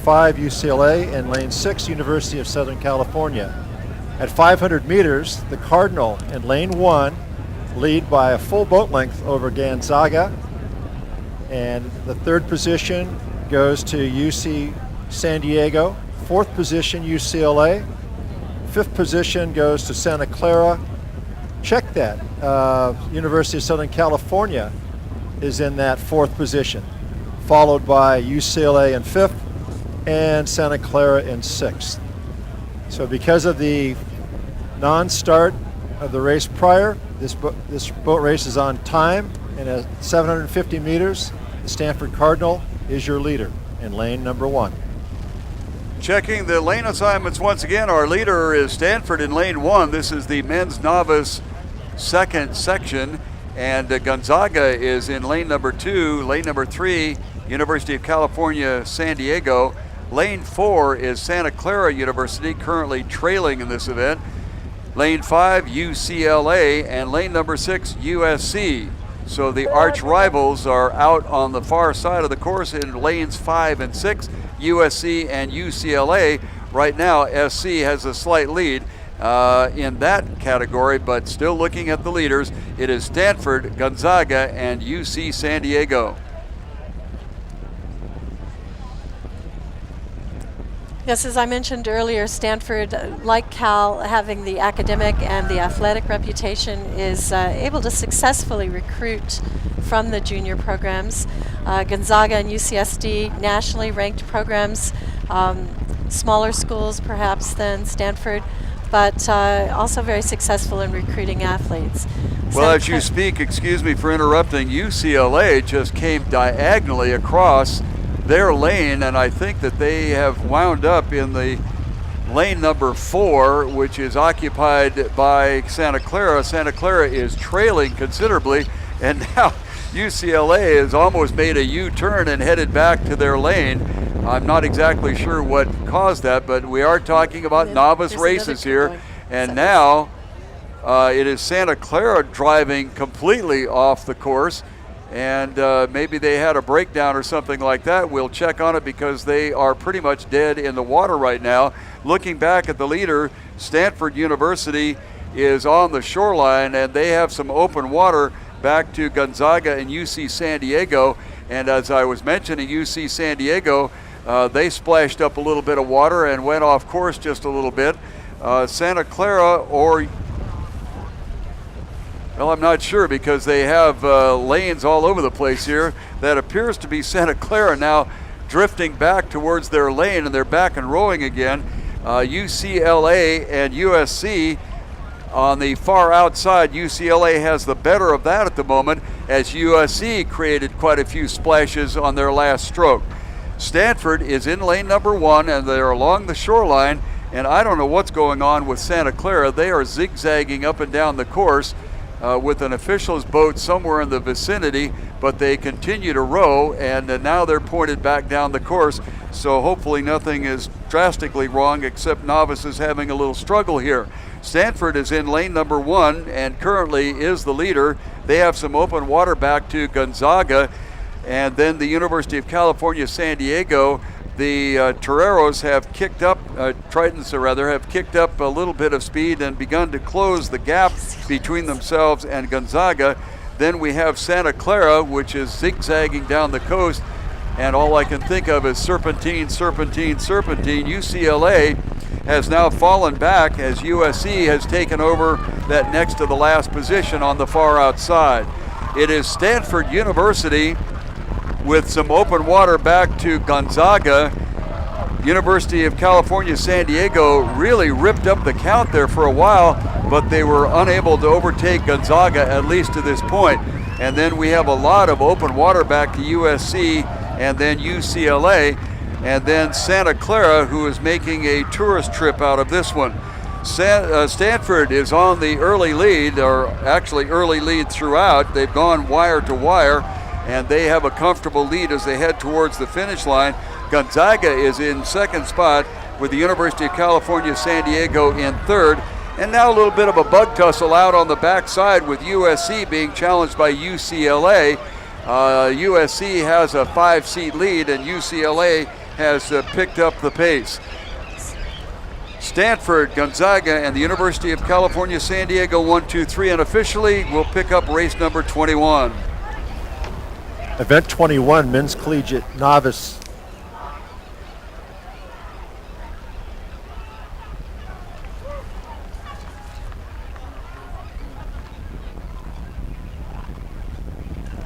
5, UCLA, and lane 6, University of Southern California. At 500 meters, the Cardinal in lane 1 lead by a full boat length over Gonzaga, and the third position goes to UC San Diego, fourth position UCLA, fifth position goes to Santa Clara. Check that, University of Southern California is in that fourth position, followed by UCLA in fifth and Santa Clara in sixth. So because of the non-start of the race prior, this boat race is on time, and at 750 meters, the Stanford Cardinal is your leader in lane number 1. Checking the lane assignments once again, our leader is Stanford in lane 1. This is the men's novice second section, and Gonzaga is in lane number 2. Lane number 3, University of California, San Diego. Lane 4 is Santa Clara University, currently trailing in this event. Lane 5, UCLA, and lane number 6, USC. So the arch rivals are out on the far side of the course in lanes 5 and 6, USC and UCLA. Right now, SC has a slight lead in that category, but still looking at the leaders, it is Stanford, Gonzaga, and UC San Diego. Yes, as I mentioned earlier, Stanford, like Cal, having the academic and the athletic reputation, is able to successfully recruit from the junior programs. Gonzaga and UCSD, nationally ranked programs, smaller schools perhaps than Stanford, but also very successful in recruiting athletes. Well, as you speak, excuse me for interrupting, UCLA just came diagonally across their lane, and I think that they have wound up in the lane number 4, which is occupied by Santa Clara. Santa Clara is trailing considerably, and now UCLA has almost made a U-turn and headed back to their lane. I'm not exactly sure what caused that, but we are talking about novice races here, and now it is Santa Clara driving completely off the course. And maybe they had a breakdown or something like that. We'll check on it because they are pretty much dead in the water right now. Looking back at the leader, Stanford University is on the shoreline, and they have some open water back to Gonzaga and UC San Diego. And as I was mentioning, UC San Diego, they splashed up a little bit of water and went off course just a little bit. Santa Clara, well, I'm not sure because they have lanes all over the place here. That appears to be Santa Clara now drifting back towards their lane, and they're back and rowing again. UCLA and USC on the far outside. UCLA has the better of that at the moment, as USC created quite a few splashes on their last stroke. Stanford is in lane number 1, and they're along the shoreline, and I don't know what's going on with Santa Clara. They are zigzagging up and down the course with an official's boat somewhere in the vicinity, but they continue to row, and now they're pointed back down the course. So hopefully nothing is drastically wrong, except novices having a little struggle here. Stanford is in lane number 1 and currently is the leader. They have some open water back to Gonzaga, and then the University of California, San Diego. The Toreros have kicked up, Tritons rather, have kicked up a little bit of speed and begun to close the gap between themselves and Gonzaga. Then we have Santa Clara, which is zigzagging down the coast, and all I can think of is serpentine, serpentine, serpentine. UCLA has now fallen back as USC has taken over that next to the last position on the far outside. It is Stanford University with some open water back to Gonzaga. University of California, San Diego really ripped up the count there for a while, but they were unable to overtake Gonzaga, at least to this point. And then we have a lot of open water back to USC and then UCLA, and then Santa Clara, who is making a tourist trip out of this one. Stanford is on the early lead, or actually early lead throughout. They've gone wire to wire, and they have a comfortable lead as they head towards the finish line. Gonzaga is in second spot with the University of California, San Diego in third. And now a little bit of a bug tussle out on the backside with USC being challenged by UCLA. USC has a 5-seat lead, and UCLA has picked up the pace. Stanford, Gonzaga, and the University of California, San Diego, 1, 2, 3, and officially will pick up race number 21. Event 21, Men's Collegiate Novice.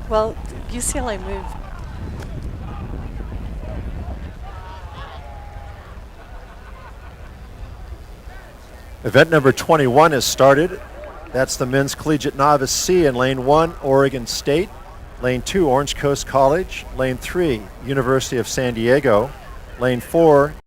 Well, UCLA moved. Event number 21 has started. That's the Men's Collegiate Novice C in Lane 1, Oregon State. Lane 2, Orange Coast College. Lane 3, University of San Diego. Lane 4,